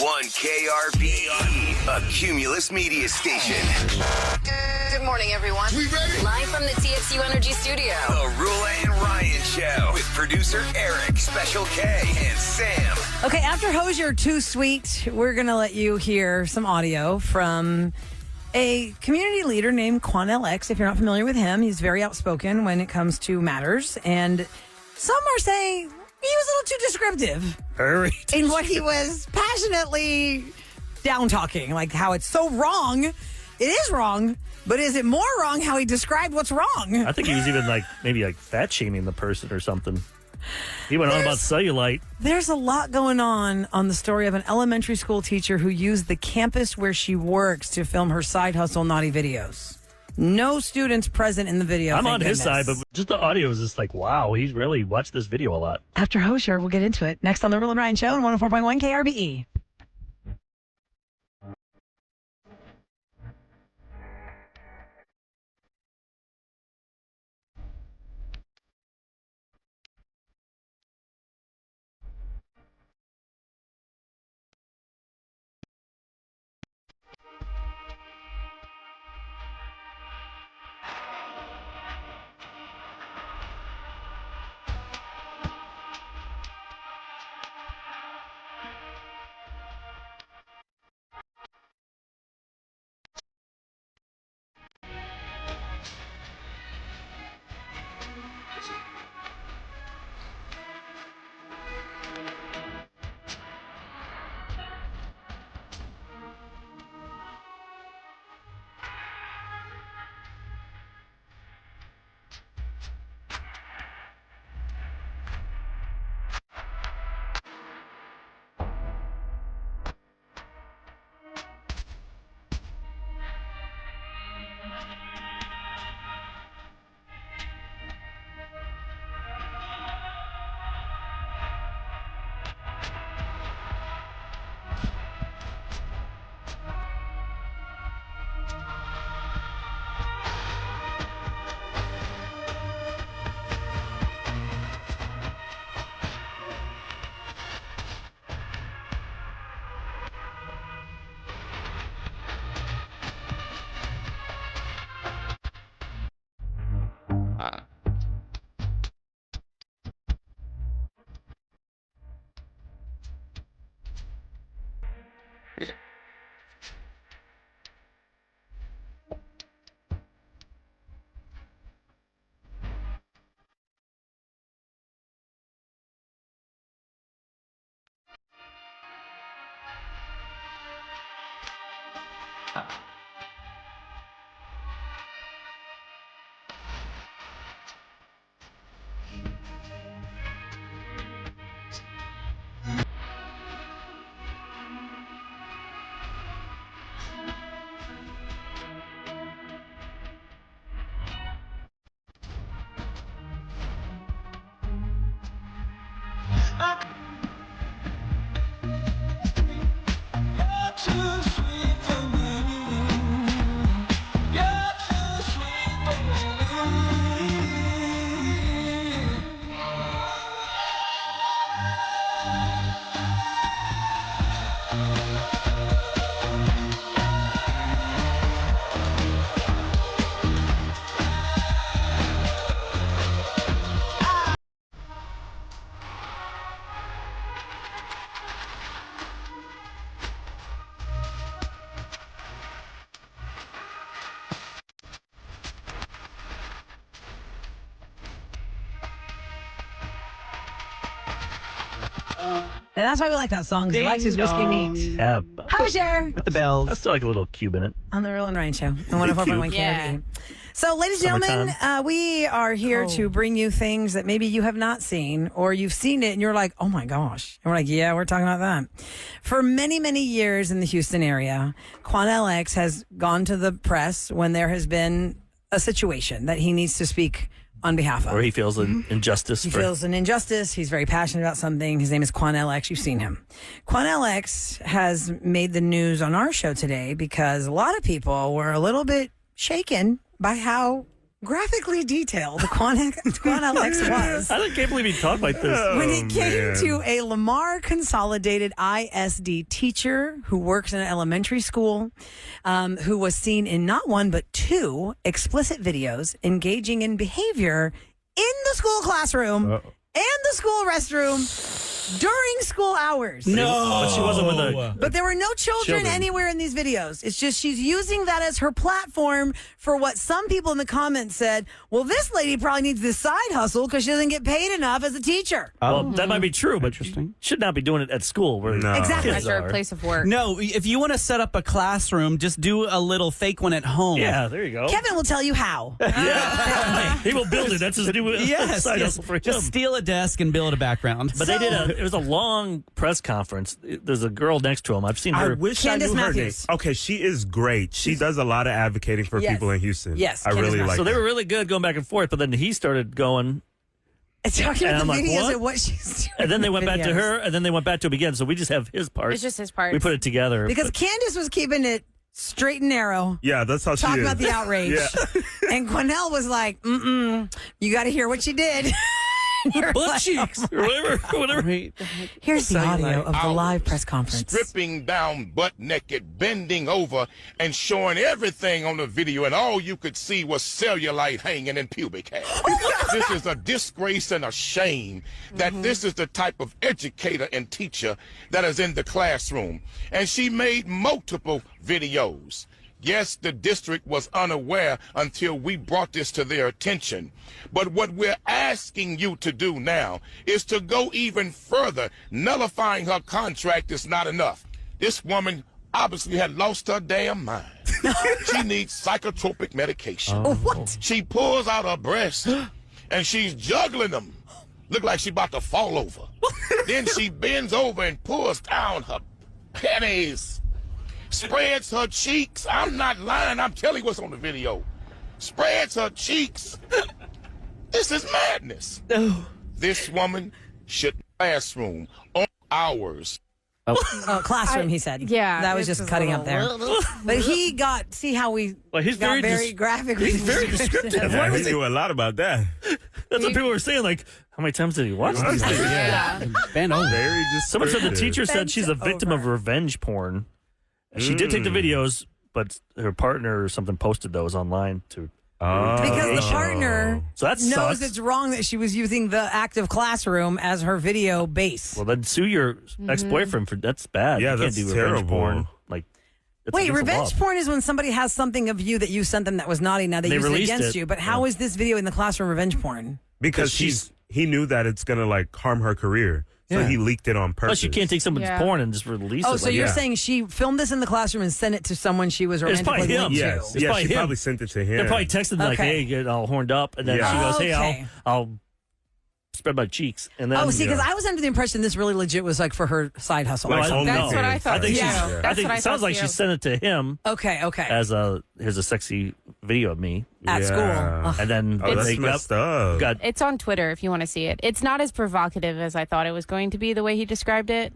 KRBE, a Cumulus media station. Good morning, everyone. We ready? Live from the TXU Energy Studio. The Roula and Ryan Show with producer Eric, Special K, and Sam. Okay, after Hosier Too Sweet, we're going to let you hear some audio from a community leader named Quanell. If you're not familiar with him, he's very outspoken when it comes to matters. And some are saying he was a little too descriptive in what he was passionately down-talking, like how it's so wrong. It is wrong, but is it more wrong how he described what's wrong? I think he was even maybe fat-shaming the person or something. He went on about cellulite. There's a lot going on the story of an elementary school teacher who used the campus where she works to film her side hustle naughty videos. No students present in the video. I'm on his side, but just the audio is just wow, he's really watched this video a lot. After Hosier, we'll get into it. Next on the Roula and Ryan Show on 104.1 KRBE. And that's why we like that song, because he likes his whiskey neat. Yeah. Hosier! With the bells. I still like a little cube in it. On the Roula and Ryan Show on 104.1 KRBE. So, ladies and gentlemen, we are here to bring you things that maybe you have not seen, or you've seen it and you're like, oh my gosh. And we're like, yeah, we're talking about that. For many, many years in the Houston area, Quanell has gone to the press when there has been a situation that he needs to speak on behalf of. Or he feels an injustice. He feels an injustice. He's very passionate about something. His name is Quanell. You've seen him. Quanell has made the news on our show today because a lot of people were a little bit shaken by how graphically detailed Quanell X was. I can't believe he talked like this. When it came to a Lamar Consolidated ISD teacher who works in an elementary school, who was seen in not one but two explicit videos engaging in behavior in the school classroom and the school restroom during school hours. No, but she wasn't with the. But there were no children anywhere in these videos. It's just she's using that as her platform for what some people in the comments said. Well, this lady probably needs this side hustle because she doesn't get paid enough as a teacher. Well, that might be true, but you should not be doing it at school where Exactly. kids Or are. a place of work. No, if you want to set up a classroom, just do a little fake one at home. Yeah, there you go. Kevin will tell you how. He will build it. That's his new side hustle for him. Just steal a desk and build a background. But they did it was a long press conference. There's a girl next to him. I've seen I her. wish Candace I knew Matthews. her name. Okay, she is great. She does a lot of advocating for Yes. people in Houston. Yes, I Candace really Matthews. like So they her. were really good going back and forth, but then he started going, Talking And about I'm the like, videos what? and what she's doing. and then they went back to Videos. her, and then they went back to him again. So we just have his part. It's just his part. We put it together. Because but- Candace was keeping it straight and narrow. Yeah, that's how she Talking is. about the outrage. Yeah. And Quanell was like, you got to hear what she did. You're butt like, cheeks or whatever. Here's the audio of the live press conference. Stripping down butt naked, bending over, and showing everything on the video, and all you could see was cellulite hanging in pubic hair. This is a disgrace and a shame that this is the type of educator and teacher that is in the classroom. And she made multiple videos. Yes, the district was unaware until we brought this to their attention. But what we're asking you to do now is to go even further. Nullifying her contract is not enough. This woman obviously had lost her damn mind. She needs psychotropic medication. What? She pulls out her breast and she's juggling them. Look like she's about to fall over. Then she bends over and pulls down her panties. Spreads her cheeks. I'm not lying. I'm telling you what's on the video. Spreads her cheeks. This is madness. This woman should classroom on hours. Oh, classroom, he said. Yeah, That was this just is cutting a up there. But he got, see how we Well, he's got very very graphic. he's very descriptive. Yeah, he knew a lot about that. That's what people were saying. Like, how many times did he watch these things? Yeah. Bend over. Very Someone said the descriptive. teacher said she's a victim of revenge porn. She did take the videos, but her partner or something posted those online to. Because the partner So that knows sucks. it's wrong that she was using the active classroom as her video base. Well, then sue your ex-boyfriend for that's bad. Yeah, you can't that's do revenge terrible. porn. Like, that's Wait, against the revenge law. porn is when somebody has something of you that you sent them that was naughty. Now they They use it released against it. you. But how is this video in the classroom revenge porn? Because he knew that it's gonna like harm her career, so he leaked it on purpose. Plus, you can't take someone's Yeah. porn and just release it. Oh, so like you're that. saying she filmed this in the classroom and sent it to someone she was It's probably romantically him. linked Yes, to? It's yeah, probably she him. probably sent it to him. They're probably texting like, Okay. "Hey, get all horned up," and then Yeah. she goes, "Hey, Okay. I'll spread my cheeks." And then Oh, see, because I was under the impression this really legit was like for her side hustle. Like I don't OnlyFans. know. That's what I thought. I think too. she's. That's I think what I it sounds thought like too. she sent it to him Okay. as here's a sexy video of me, At Yeah. school. Ugh. and then Oh, that's they messed up. got It's on Twitter if you want to see it. It's not as provocative as I thought it was going to be the way he described it.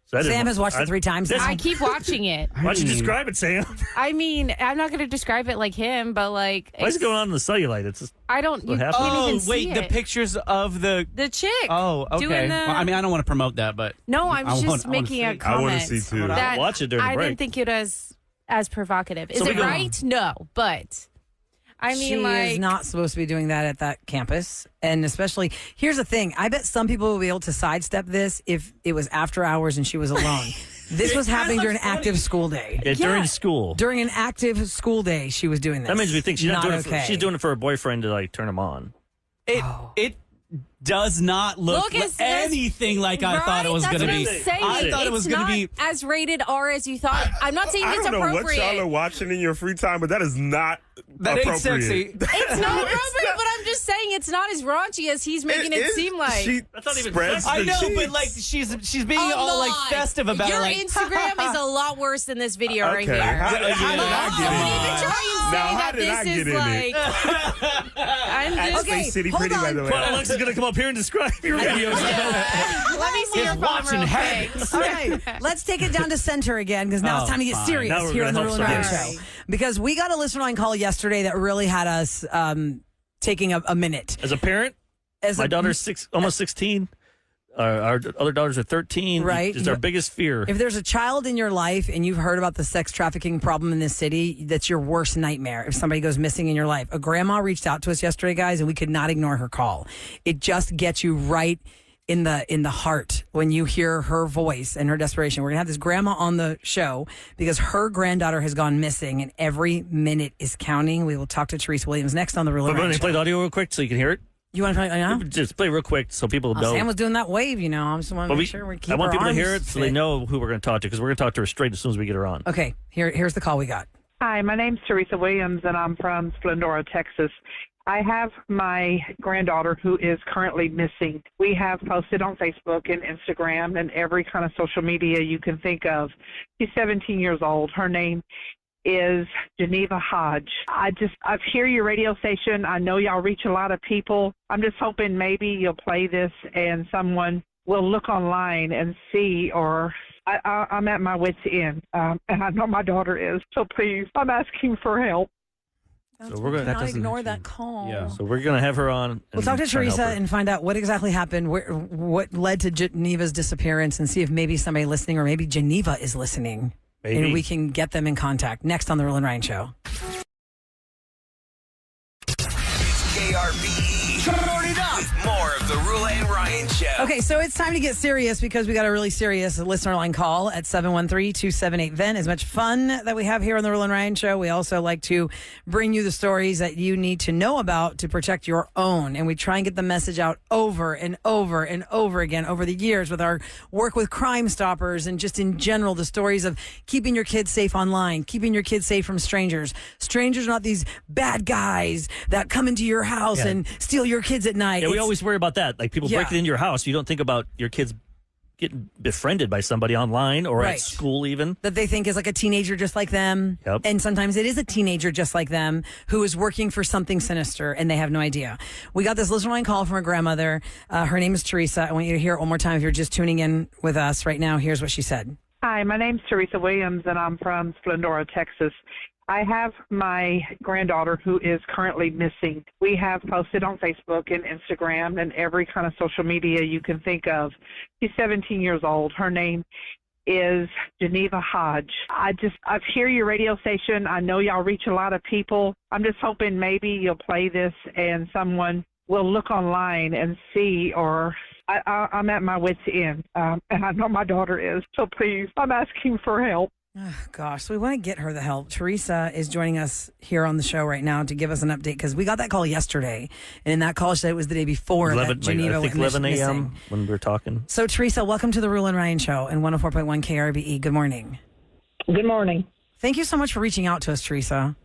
so I didn't Sam wa- has watched it 3 times now. I keep watching it. Why don't you describe it, Sam? I mean, I'm not going to describe it like him, but like, Why is it it's- going on in the cellulite? It's just, I don't. You What can't happened? Oh, even see wait, the it. pictures of the. The chick. Oh, okay. Doing the, Well, I mean, I don't want to promote that, but. no, I'm I just wanna making a see. comment. I want to see too. that Watch it during the I break. didn't think it was as provocative. Is So it we go- right? No, but I mean, she like, is not supposed to be doing that at that campus. And especially, here's the thing. I bet some people will be able to sidestep this if it was after hours and she was alone. This was happening during an active school day. during school. During an active school day, she was doing this. That means we think she's not doing it. okay. She's doing it for her boyfriend to like turn him on. It does not look, Look, it's- anything like I thought it was going to be. That's what I'm I saying. thought it was It's going to not be. as rated R as you thought. I'm not saying I it's don't know what appropriate. y'all are watching in your free time, but that is not That ain't appropriate. sexy. It's not appropriate, but I'm just saying it's not as raunchy as he's making it is- seem like. she That's not even spreads sexy. I the know, cheeks. but like she's being Come all like on. festive about Your it. Like, Instagram is a lot worse than this video right Okay, here. how did I Don't get in even there? try and say Now, how that did I this get is in like. I'm just. Okay, Space City hold pretty, by on. the way. Well, Alexa's gonna come up here and describe your videos. Let me see your phone watching real habits. quick. Okay, let's take it down to center again because now it's time to get fine. serious Now we're here on the gonna Roula help Show. somebody. Because we got a listener line call yesterday that really had us taking a minute. As a parent, my daughter's almost 16. Our other daughters are 13. Right. It's our biggest fear. If there's a child in your life and you've heard about the sex trafficking problem in this city, that's your worst nightmare. If somebody goes missing in your life. A grandma reached out to us yesterday, guys, and we could not ignore her call. It just gets you right in the heart when you hear her voice and her desperation. We're going to have this grandma on the show because her granddaughter has gone missing and every minute is counting. We will talk to Teresa Williams next on the Roula. But let me play the audio real quick so you can hear it. You want to play? Yeah? Just play real quick so people know. Sam was doing that wave, I just want to make sure we keep. I want our people to hear arms it so they fit. know who we're going to talk to because we're going to talk to her straight as soon as we get her on. Okay, here's the call we got. Hi, my name's Teresa Williams, and I'm from Splendora, Texas. I have my granddaughter who is currently missing. We have posted on Facebook and Instagram and every kind of social media you can think of. She's 17 years old. Her name is Geneva Hodge. I hear your radio station. I know y'all reach a lot of people. I'm just hoping maybe you'll play this and someone will look online and see, or I'm at my wit's end, and I know my daughter is. So please, I'm asking for help. So we're going to ignore that call. Yeah. So we're going to have her on. We'll talk to Teresa and find out what exactly happened, what led to Geneva's disappearance, and see if maybe somebody listening or maybe Geneva is listening. Maybe. And we can get them in contact. Next on the Roula and Ryan Show. It's KRBE. Turn it up. With more of the Roula and Ryan Show. Okay, so it's time to get serious because we got a really serious listener line call at 713-278-VEN. As much fun that we have here on the Roula and Ryan Show, we also like to bring you the stories that you need to know about to protect your own. And we try and get the message out over and over and over again over the years with our work with Crime Stoppers and just in general, the stories of keeping your kids safe online, keeping your kids safe from strangers. Strangers are not these bad guys that come into your house and steal your kids at night. Yeah, we always worry about that. Like people breaking into your house. You don't think about your kids getting befriended by somebody online or at school even. That they think is like a teenager just like them. Yep. And sometimes it is a teenager just like them who is working for something sinister and they have no idea. We got this listener line call from her grandmother. Her name is Teresa. I want you to hear it one more time if you're just tuning in with us right now. Here's what she said. Hi, my name's Teresa Williams, and I'm from Splendora, Texas. I have my granddaughter who is currently missing. We have posted on Facebook and Instagram and every kind of social media you can think of. She's 17 years old. Her name is Geneva Hodge. I hear your radio station. I know y'all reach a lot of people. I'm just hoping maybe you'll play this and someone will look online and see, or I'm at my wit's end, and I know my daughter is. So please, I'm asking for help. Oh, gosh, so we want to get her the help. Teresa is joining us here on the show right now to give us an update because we got that call yesterday. And in that call, she said it was the day before 11, that Geneva I think went 11 a.m. missing. when we were talking. So, Teresa, welcome to the Roula and Ryan Show and 104.1 KRBE. Good morning. Good morning. Thank you so much for reaching out to us, Teresa.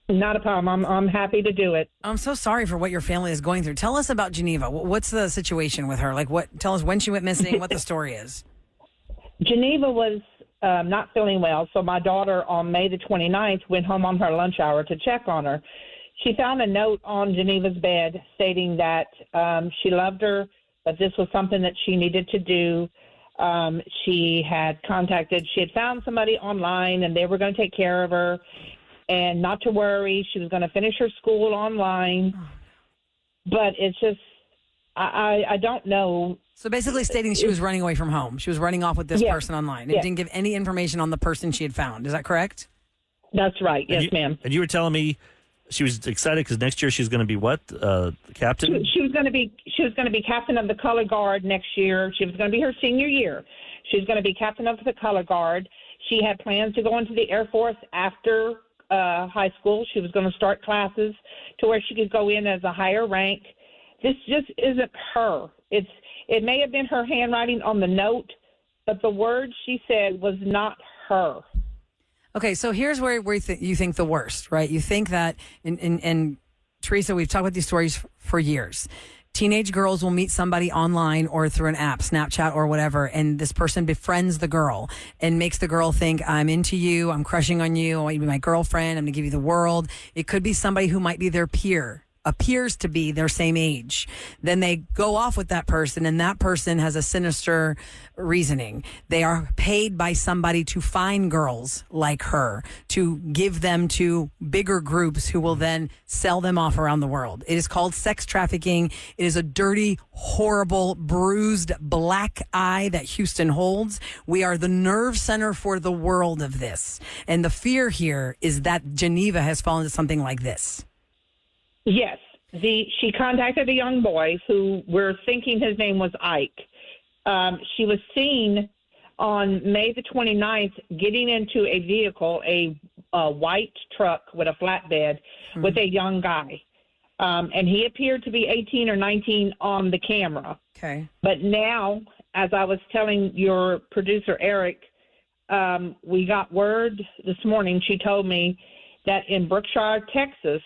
Not a problem. I'm happy to do it. I'm so sorry for what your family is going through. Tell us about Geneva. What's the situation with her? Tell us when she went missing, what the story is. Geneva was not feeling well, so my daughter on May the 29th went home on her lunch hour to check on her. She found a note on Geneva's bed stating that she loved her, but this was something that she needed to do. She had found somebody online and they were going to take care of her and not to worry. She was going to finish her school online, but it's just, I don't know. So basically stating she was running away from home. She was running off with this person online. It didn't give any information on the person she had found. Is that correct? That's right. Yes, ma'am. And you were telling me she was excited because next year she's going to be what? Captain? She was going to be captain of the color guard next year. She was going to be her senior year. She was going to be captain of the color guard. She had plans to go into the Air Force after high school. She was going to start classes to where she could go in as a higher rank. This just isn't her. It may have been her handwriting on the note, but the words she said was not her. Okay, so here's where you think the worst, right? You think that, and Teresa, we've talked about these stories for years. Teenage girls will meet somebody online or through an app, Snapchat or whatever, and this person befriends the girl and makes the girl think, I'm into you, I'm crushing on you, I want you to be my girlfriend, I'm going to give you the world. It could be somebody who might be their peer appears to be their same age. Then they go off with that person, and that person has a sinister reasoning. They are paid by somebody to find girls like her, to give them to bigger groups who will then sell them off around the world. It is called sex trafficking. It is a dirty, horrible, bruised black eye that Houston holds. We are the nerve center for the world of this. And the fear here is that Geneva has fallen into something like this. Yes. She contacted a young boy who we're thinking his name was Ike. She was seen on May the 29th getting into a vehicle, a white truck with a flatbed with a young guy. And he appeared to be 18 or 19 on the camera. Okay. But now, as I was telling your producer, Eric, we got word this morning, she told me that in Brookshire, Texas,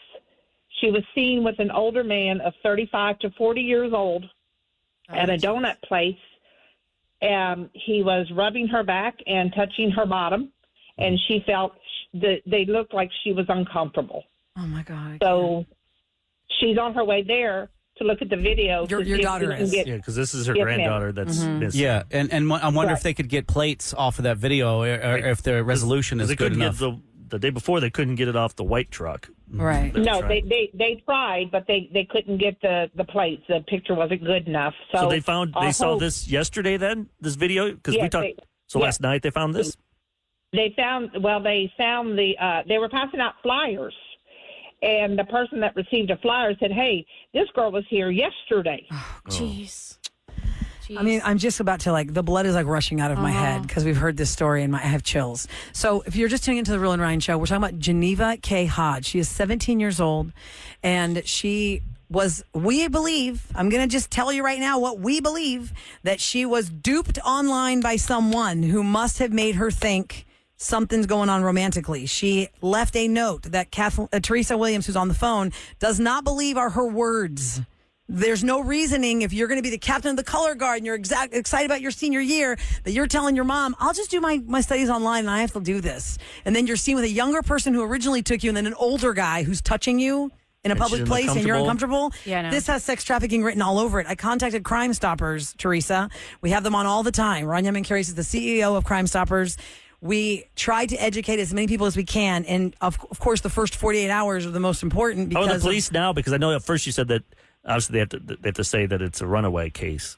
she was seen with an older man of 35 to 40 years old at a donut place. He was rubbing her back and touching her bottom, and she felt that they looked like she was uncomfortable. Oh, my God. So she's on her way there to look at the video. Your daughter is. Yeah, because this is her granddaughter that's missing. Yeah, and I wonder if they could get plates off of that video, or if the resolution is they good couldn't enough. get the day before, they couldn't get it off the white truck. Right. No, they tried, but they couldn't get the plates. The picture wasn't good enough. So they saw this yesterday then, this video? Because we talked, last night they found this? They found they were passing out flyers. And the person that received a flyer said, hey, this girl was here yesterday. Jeez. I mean, I'm just about to the blood is rushing out of my head because we've heard this story and I have chills. So if you're just tuning into the Real and Ryan show, we're talking about Geneva Kay Hodge. She is 17 years old and she was, we believe, I'm going to just tell you right now what we believe, that she was duped online by someone who must have made her think something's going on romantically. She left a note that Teresa Williams, who's on the phone, does not believe are her words. There's no reasoning if you're going to be the captain of the color guard and you're excited about your senior year that you're telling your mom, I'll just do my studies online and I have to do this. And then you're seen with a younger person who originally took you and then an older guy who's touching you in a public place and you're uncomfortable. Yeah, no. This has sex trafficking written all over it. I contacted Crime Stoppers, Teresa. We have them on all the time. Ron Yemen-Carey is the CEO of Crime Stoppers. We try to educate as many people as we can. And of course, the first 48 hours are the most important. Because the police now? Because I know at first you said that obviously they have to say that it's a runaway case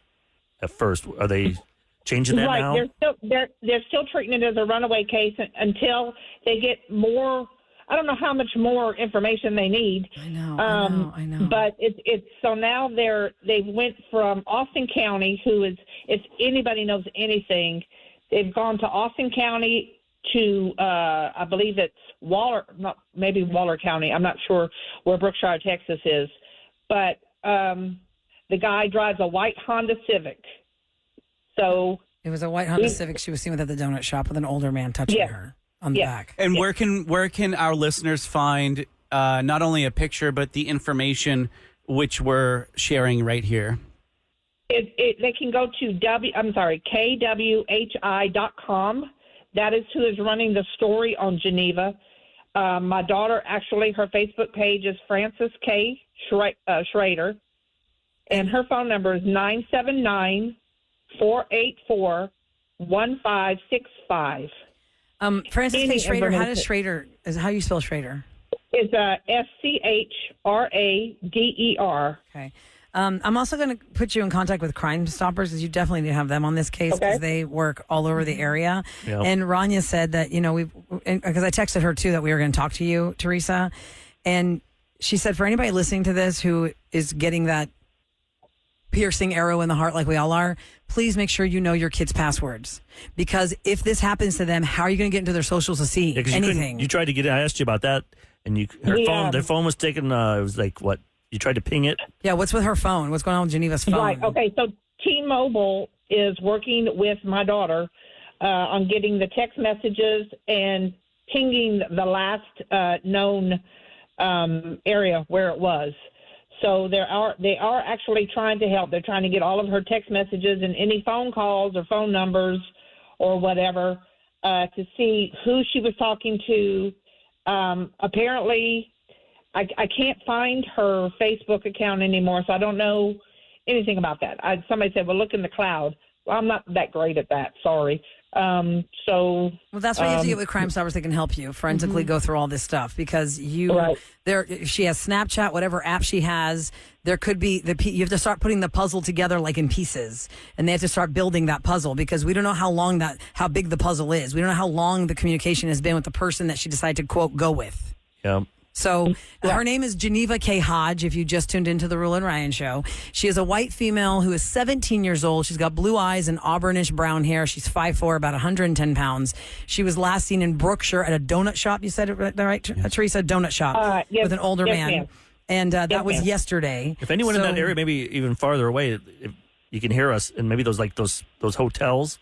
at first. Are they changing that now? They're still treating it as a runaway case until they get more. I don't know how much more information they need. I know. But it's so now they went from Austin County, who is, if anybody knows anything, they've gone to Austin County to I believe it's Waller County. I'm not sure where Brookshire, Texas is, but the guy drives a white Honda Civic. So it was a white Honda Civic she was seen with at the donut shop with an older man touching her on the back. And where can our listeners find not only a picture but the information which we're sharing right here? They can go to kwhi.com. That is who is running the story on Geneva. My daughter, actually, her Facebook page is Frances K. Schrader, and her phone number is 979-484-1565. Frances K. Schrader, how do you spell Schrader? It's SCHRADER. Okay. I'm also going to put you in contact with Crime Stoppers because you definitely need to have them on this case because they work all over the area. Yep. And Rania said that, because I texted her too that we were going to talk to you, Teresa. And she said for anybody listening to this who is getting that piercing arrow in the heart like we all are, please make sure you know your kids' passwords. Because if this happens to them, how are you going to get into their socials to see anything? You tried to get it. I asked you about that. And their phone was taken, it was like, what? You tried to ping it? Yeah, what's with her phone? What's going on with Geneva's phone? Right, okay, so T-Mobile is working with my daughter on getting the text messages and pinging the last known area where it was. So they are actually trying to help. They're trying to get all of her text messages and any phone calls or phone numbers or whatever to see who she was talking to. Apparently, I can't find her Facebook account anymore, so I don't know anything about that. Somebody said, well, look in the cloud. Well, I'm not that great at that. Sorry. Well, that's why you have to get with Crime Stoppers. They can help you forensically go through all this stuff because she has Snapchat, whatever app she has. There could be you have to start putting the puzzle together like in pieces, and they have to start building that puzzle because we don't know how big the puzzle is. We don't know how long the communication has been with the person that she decided to quote go with. Yeah. So her name is Geneva Kay Hodge, if you just tuned into the Roula and Ryan show. She is a white female who is 17 years old. She's got blue eyes and auburnish brown hair. She's 5'4", about 110 pounds. She was last seen in Brookshire at a donut shop. You said it right, Teresa? Donut shop with an older man. Ma'am. And that was yesterday. If anyone in that area, maybe even farther away, if you can hear us, and maybe those hotels.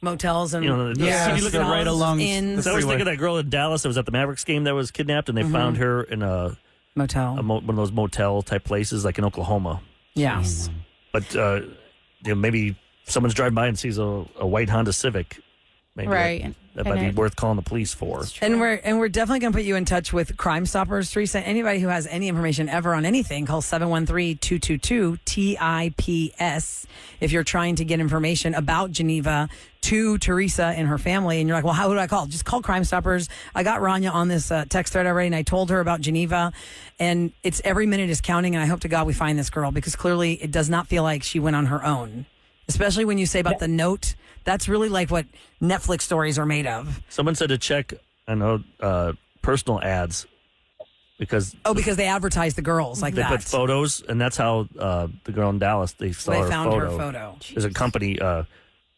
Motels and you look at right along. inns. I was thinking of that girl in Dallas that was at the Mavericks game that was kidnapped, and they found her in a motel, one of those motel type places, like in Oklahoma. Yes, but maybe someone's driving by and sees a white Honda Civic. Maybe right. That might be worth calling the police for. And we're definitely going to put you in touch with Crime Stoppers, Teresa. Anybody who has any information ever on anything, call 713-222-TIPS. If you're trying to get information about Geneva to Teresa and her family, and you're like, well, how do I call? Just call Crime Stoppers. I got Rania on this text thread already, and I told her about Geneva, and it's every minute is counting, and I hope to God we find this girl because clearly it does not feel like she went on her own. Especially when you say about the note, that's really like what Netflix stories are made of. Someone said to check, personal ads because they advertise the girls like they put photos, and that's how the girl in Dallas they saw her found photo. her photo. There's a company.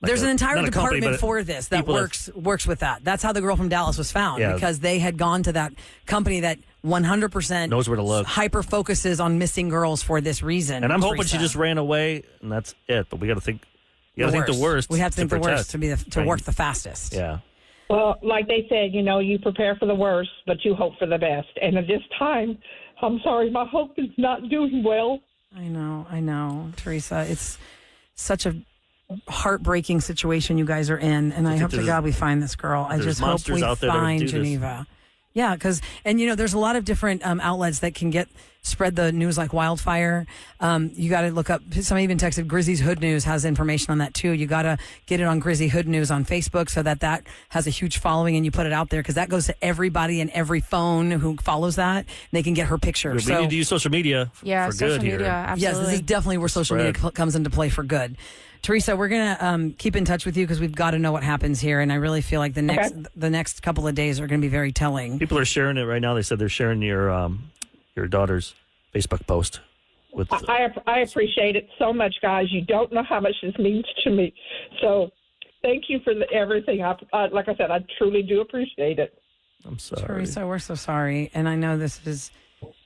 There's an entire department for this that works with that. That's how the girl from Dallas was found because they had gone to that company that 100% knows where to look. Hyper focuses on missing girls for this reason. And I'm hoping she just ran away, and that's it. But we got to think. You got to think the worst. We have to think the worst to right. work the fastest. Yeah. Well, like they said, you prepare for the worst, but you hope for the best. And at this time, I'm sorry, my hope is not doing well. I know, Teresa. It's such a heartbreaking situation you guys are in, and I hope to God we find this girl. I just hope we find Geneva. Yeah, because there's a lot of different outlets that can spread the news like wildfire. You got to look up. Somebody even texted Grizzy's Hood News has information on that too. You got to get it on Grizzy Hood News on Facebook so that has a huge following, and you put it out there because that goes to everybody and every phone who follows that. And they can get her picture. We need to use social media. For social good media. Here. Absolutely. Yes, this is definitely where social media comes into play for good. Teresa, we're going to keep in touch with you because we've got to know what happens here. And I really feel like the next couple of days are going to be very telling. People are sharing it right now. They said they're sharing your daughter's Facebook post. I appreciate it so much, guys. You don't know how much this means to me. So thank you for everything. Like I said, I truly do appreciate it. I'm sorry. Teresa, we're so sorry. And I know this is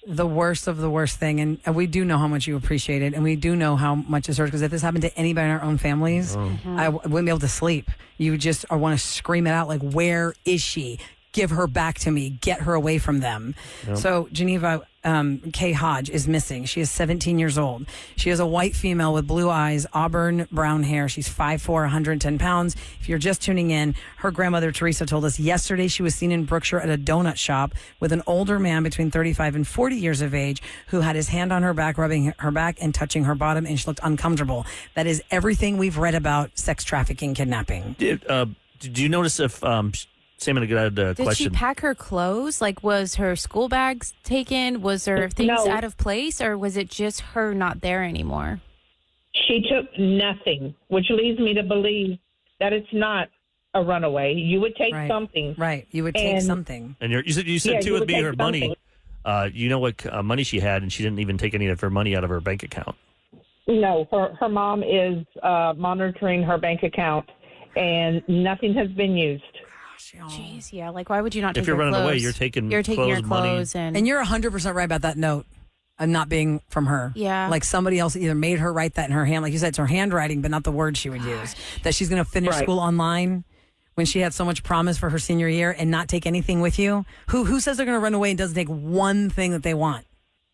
the worst of the worst thing, and we do know how much you appreciate it, and we do know how much it hurts, because if this happened to anybody in our own families, I wouldn't be able to sleep. You just want to scream it out like, where is she? Give her back to me. Get her away from them. Yep. So Geneva Kay Hodge is missing. She is 17 years old. She is a white female with blue eyes, auburn brown hair. She's 5'4", 110 pounds. If you're just tuning in, her grandmother Teresa told us yesterday she was seen in Brookshire at a donut shop with an older man between 35 and 40 years of age who had his hand on her back, rubbing her back and touching her bottom, and she looked uncomfortable. That is everything we've read about sex trafficking, kidnapping. Did you notice if... Sam had a good question. Did she pack her clothes? Like, was her school bags taken? Was there things out of place? Or was it just her not there anymore? She took nothing, which leads me to believe that it's not a runaway. You would take something. Right. You would take something. And you said too, with being her money, you know what money she had, and she didn't even take any of her money out of her bank account. No, her mom is monitoring her bank account, and nothing has been used. Jeez, yeah. Like, why would you not take if you're your running clothes? away, you're taking your clothes money. and you're 100% right about that note not being from her. Yeah. Like somebody else either made her write that in her hand. Like you said, it's her handwriting, but not the words she would use. That she's going to finish school online when she had so much promise for her senior year and not take anything with you. Who says they're going to run away and doesn't take one thing that they want?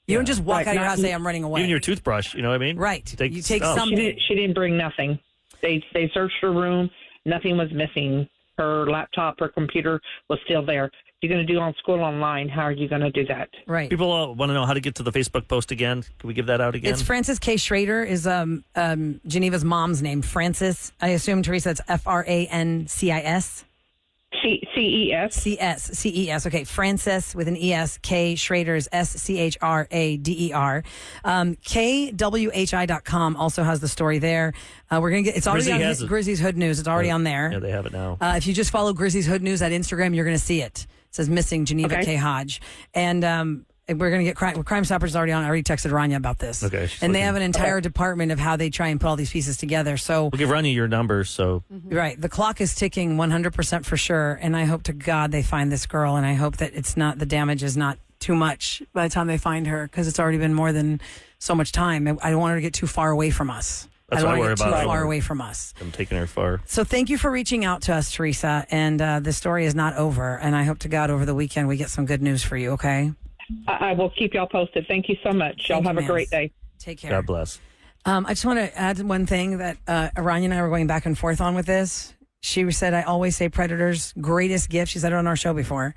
You don't just walk out of your house and say, I'm running away. Even your toothbrush, you know what I mean? Right. You take something. She didn't bring nothing. They searched her room. Nothing was missing. her laptop or computer was still there. You're going to do school online. How are you going to do that? Right. People want to know how to get to the Facebook post again. Can we give that out again? It's Frances K. Schrader is Geneva's mom's name. Frances. I assume, Teresa, it's Francis. CES. C-E-S. Okay. Frances with an E-S. K. Schrader is S-C-H-R-A-D-E-R. KWHI.com also has the story there. We're going to get, it's already on Grizzly's Hood News. It's already on there. Yeah, they have it now. If you just follow Grizzly's Hood News at Instagram, you're going to see it. It says missing Geneva Kay Hodge. And we're going to get Crime Stoppers is already on. I already texted Rania about this. Okay. And they have an entire department of how they try and put all these pieces together. So we'll give Rania your numbers. So right. The clock is ticking 100% for sure. And I hope to God they find this girl. And I hope that the damage is not too much by the time they find her, because it's already been more than so much time. I don't want her to get too far away from us. That's I don't what I want worry to get about. too far away from us. I'm taking her far. So thank you for reaching out to us, Teresa. And the story is not over. And I hope to God over the weekend we get some good news for you, okay? I will keep y'all posted. Thank you so much. Y'all have a great day. Take care. God bless. I just want to add one thing that Aranya and I were going back and forth on with this. She said, I always say Predator's greatest gift, she said it on our show before,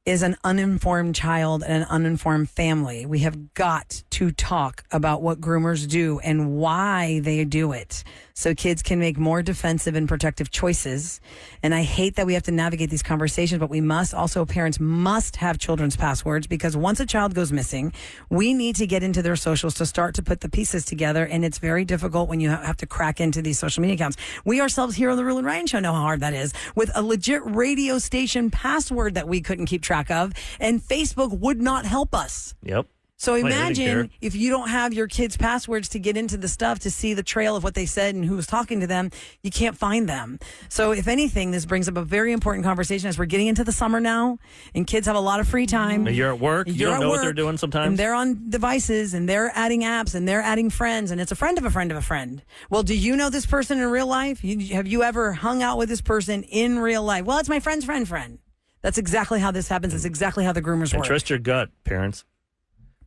is an uninformed child and an uninformed family. We have got to talk about what groomers do and why they do it, so kids can make more defensive and protective choices. And I hate that we have to navigate these conversations, but we must also, parents must have children's passwords, because once a child goes missing, we need to get into their socials to start to put the pieces together. And it's very difficult when you have to crack into these social media accounts. We ourselves here on the Roula and Ryan Show know how hard that is, with a legit radio station password that we couldn't keep track of, and Facebook would not help us. Yep. So imagine if you don't have your kids' passwords to get into the stuff, to see the trail of what they said and who was talking to them, you can't find them. So if anything, this brings up a very important conversation as we're getting into the summer now and kids have a lot of free time. You're at work. You don't know what they're doing sometimes. And they're on devices and they're adding apps and they're adding friends, and it's a friend of a friend of a friend. Well, do you know this person in real life? Have you ever hung out with this person in real life? Well, it's my friend's friend. That's exactly how this happens. It's exactly how the groomers work. Trust your gut, parents.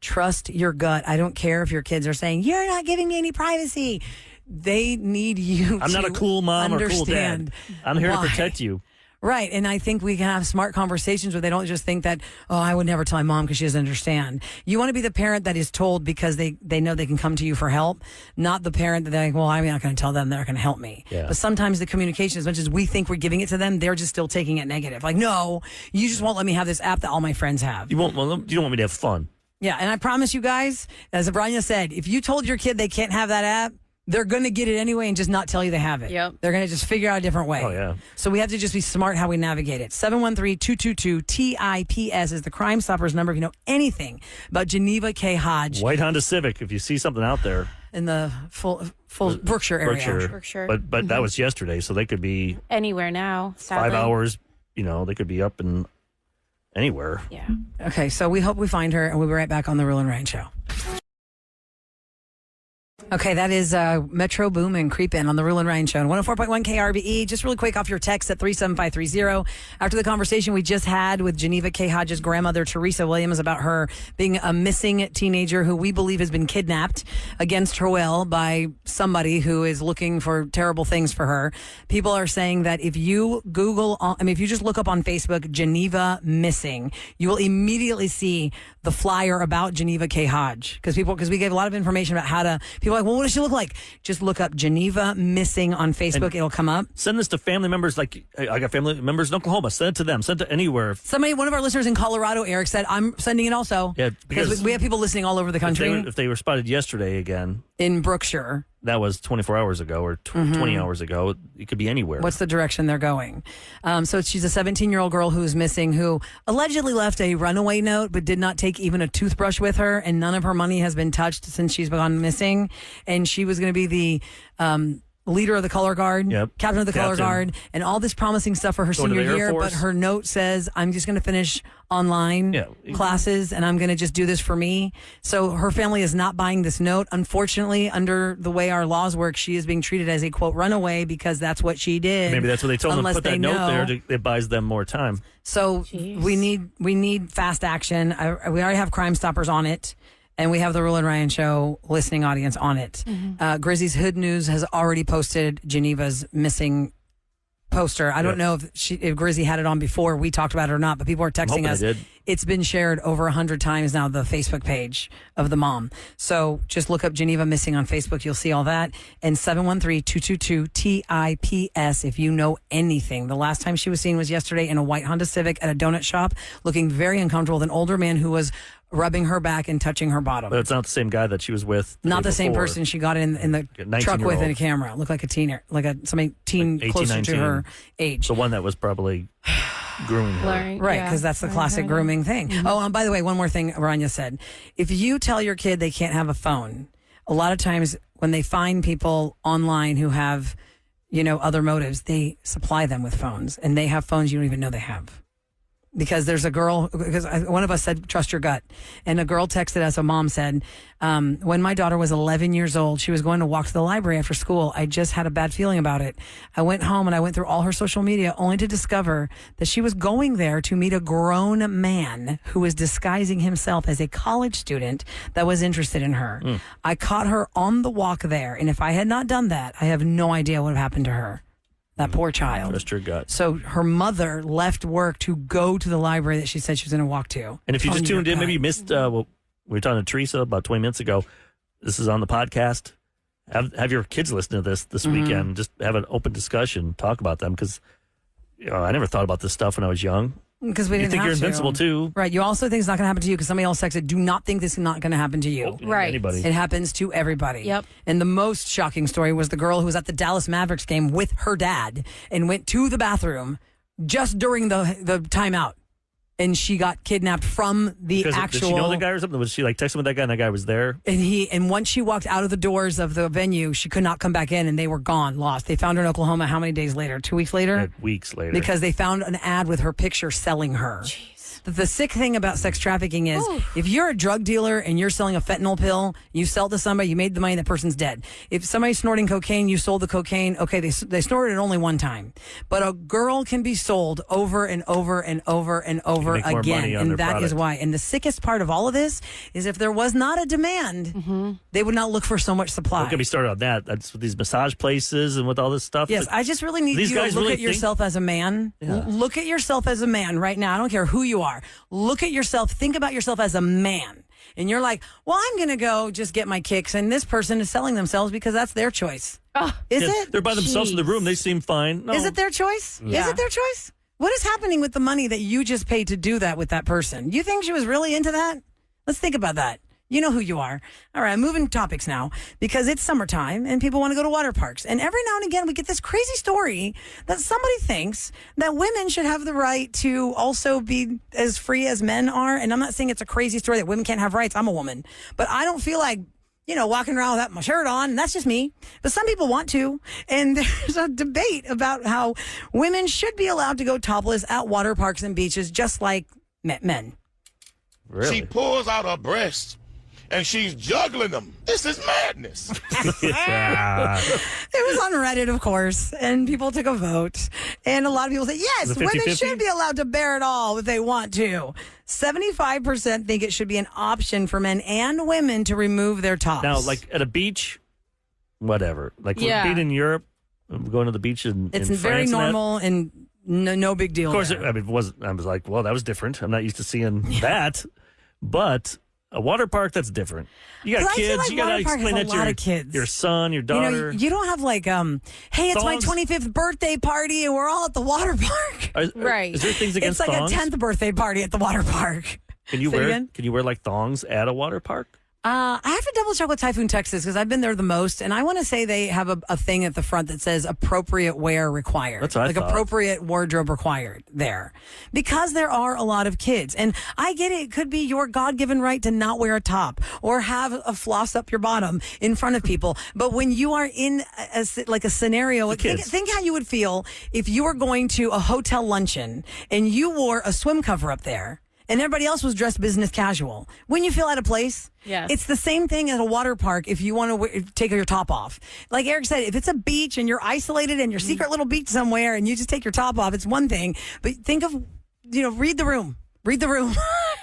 Trust your gut. I don't care if your kids are saying, you're not giving me any privacy. They need you I'm not a cool mom or cool dad. I'm here to protect you. Right. And I think we can have smart conversations where they don't just think that, oh, I would never tell my mom because she doesn't understand. You want to be the parent that is told because they know they can come to you for help, not the parent that they're like, well, I'm not going to tell them they're going to help me. Yeah. But sometimes the communication, as much as we think we're giving it to them, they're just still taking it negative. Like, no, you just won't let me have this app that all my friends have. You don't want me to have fun. Yeah. And I promise you guys, as Abranya said, if you told your kid they can't have that app, they're going to get it anyway and just not tell you they have it. Yep. They're going to just figure out a different way. Oh, yeah. So we have to just be smart how we navigate it. 713-222-TIPS is the Crime Stoppers number if you know anything about Geneva Kay Hodge. White Honda Civic, if you see something out there. In the full Brookshire area. Brookshire. But that was yesterday, so they could be Anywhere now, sadly. 5 hours, they could be up and anywhere. Yeah. Okay, so we hope we find her, and we'll be right back on the Roula and Ryan Show. Okay, that is Metro Boom and Creep In on the Roula and Ryan Show. 104.1 KRBE. Just really quick off your text at 37530. After the conversation we just had with Geneva Kay Hodge's grandmother, Teresa Williams, about her being a missing teenager who we believe has been kidnapped against her will by somebody who is looking for terrible things for her. People are saying that if you if you just look up on Facebook, Geneva Missing, you will immediately see the flyer about Geneva Kay Hodge. Because we gave a lot of information about how to, people are like, well, what does she look like? Just look up Geneva Missing on Facebook. And it'll come up. Send this to family members. Like, I got family members in Oklahoma. Send it to them. Send it to anywhere. One of our listeners in Colorado, Eric, said, I'm sending it also. Yeah, because we have people listening all over the country. If they were spotted yesterday again. In Brookshire. That was 24 hours ago or 20 hours ago. It could be anywhere. What's the direction they're going? So she's a 17-year-old girl who's missing, who allegedly left a runaway note but did not take even a toothbrush with her, and none of her money has been touched since she's gone missing. And she was going to be the leader of the color guard, captain of the color guard, and all this promising stuff for her senior year. But her note says, I'm just going to finish online classes and I'm going to just do this for me. So her family is not buying this note. Unfortunately, under the way our laws work, she is being treated as a, quote, runaway because that's what she did. Maybe that's what they told them to put that note there. It buys them more time. So we need fast action. We already have Crime Stoppers on it. And we have the Roula and Ryan Show listening audience on it. Grizzly's Hood News has already posted Geneva's missing poster. I don't know if Grizzy had it on before we talked about it or not, but people are texting us. It's been shared over 100 times now, the Facebook page of the mom. So just look up Geneva Missing on Facebook. You'll see all that. And 713-222-TIPS if you know anything. The last time she was seen was yesterday in a white Honda Civic at a donut shop, looking very uncomfortable with an older man who was rubbing her back and touching her bottom. But it's not the same guy that she was with. Not the same person she got in the truck with in a camera. Looked like a teen, somebody teen 18, closer 19. to her age. The one that was probably grooming her. Right, because that's the classic grooming thing. Mm-hmm. Oh, and by the way, one more thing Rania said. If you tell your kid they can't have a phone, a lot of times when they find people online who have, other motives, they supply them with phones, and they have phones you don't even know they have. Because there's a girl, because one of us said, trust your gut. And a girl texted us, a mom said, when my daughter was 11 years old, she was going to walk to the library after school. I just had a bad feeling about it. I went home and I went through all her social media only to discover that she was going there to meet a grown man who was disguising himself as a college student that was interested in her. I caught her on the walk there. And if I had not done that, I have no idea what would have happened to her. That poor child. Trust your gut. So her mother left work to go to the library that she said she was going to walk to. And if you just tuned in, maybe you missed what we were talking to Teresa about 20 minutes ago. This is on the podcast. Have your kids listen to this weekend. Just have an open discussion. Talk about them because I never thought about this stuff when I was young. Because we didn't think have you're to. invincible too. Right. You also think it's not going to happen to you because somebody else texted, do not think this is not going to happen to you. Right. Anybody. It happens to everybody. Yep. And the most shocking story was the girl who was at the Dallas Mavericks game with her dad and went to the bathroom just during the timeout. And she got kidnapped from the actual. Did she know the guy or something? Was she texting with that guy and that guy was there? And once she walked out of the doors of the venue, she could not come back in and they were gone, lost. They found her in Oklahoma how many days later? 2 weeks later? Weeks later. Because they found an ad with her picture selling her. Jeez. The sick thing about sex trafficking is if you're a drug dealer and you're selling a fentanyl pill, you sell it to somebody, you made the money, that person's dead. If somebody's snorting cocaine, you sold the cocaine, okay, they snorted it only one time. But a girl can be sold over and over and over and over again. And that is why. And the sickest part of all of this is if there was not a demand, they would not look for so much supply. Don't get me started on that. That's with these massage places and with all this stuff. Yes, I just really need you to look at yourself as a man. Yeah. Look at yourself as a man right now. I don't care who you are. Look at yourself. Think about yourself as a man. And you're like, well, I'm going to go just get my kicks. And this person is selling themselves because that's their choice. Is it? They're by themselves in the room. They seem fine. No. Is it their choice? Yeah. Is it their choice? What is happening with the money that you just paid to do that with that person? You think she was really into that? Let's think about that. You know who you are. All right, I'm moving topics now because it's summertime and people want to go to water parks. And every now and again, we get this crazy story that somebody thinks that women should have the right to also be as free as men are. And I'm not saying it's a crazy story that women can't have rights. I'm a woman. But I don't feel like, walking around without my shirt on. That's just me. But some people want to. And there's a debate about how women should be allowed to go topless at water parks and beaches just like men. Really? She pulls out her breasts and she's juggling them. This is madness. It was on Reddit, of course, and people took a vote. And a lot of people said, yes, women should be allowed to bear it all if they want to. 75% think it should be an option for men and women to remove their tops. Now, like at a beach, whatever. Like being in Europe, going to the beach in It's France very normal and no big deal. Of course, there. it wasn't. I was like, well, that was different. I'm not used to seeing that. But a water park, that's different. You got kids. Like you got to explain that to your son, your daughter. You don't have like, hey, it's my 25th birthday party and we're all at the water park. Right. Is there things against It's thongs? like a 10th birthday party at the water park. Can you wear like thongs at a water park? I have to double check with Typhoon, Texas, because I've been there the most, and I want to say they have a thing at the front that says appropriate wear required. That's what I thought. Appropriate wardrobe required there. Because there are a lot of kids. And I get it. It could be your God-given right to not wear a top or have a floss up your bottom in front of people. But when you are in a scenario, think how you would feel if you were going to a hotel luncheon and you wore a swim cover up there. And everybody else was dressed business casual. Wouldn't you feel out of place? Yes. It's the same thing at a water park if you want to take your top off. Like Eric said, if it's a beach and you're isolated in your secret little beach somewhere and you just take your top off, it's one thing. But think of, read the room. Read the room.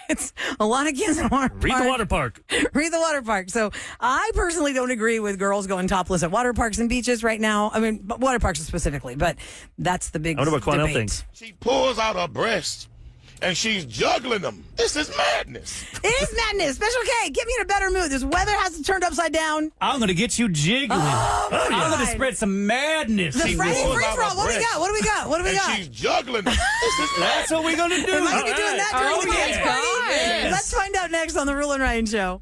It's a lot of kids in water park. Read the water park. Read the water park. So I personally don't agree with girls going topless at water parks and beaches right now. I mean, water parks specifically, but that's the big I wonder what Quanell debate. thinks. She pulls out her breasts and she's juggling them. This is madness. It is madness. Special K, get me in a better mood. This weather has turned upside down. I'm going to get you jiggling. Oh, my I'm going to God. spread some madness. The She Friday rolls free out for all. her What do we breasts. got? What do we got? What do we And got? she's juggling them. This is That's what we're going to do. Am I going to be doing that during Oh, the dance yeah. party? Yes. Let's find out next on the Roula and Ryan Show.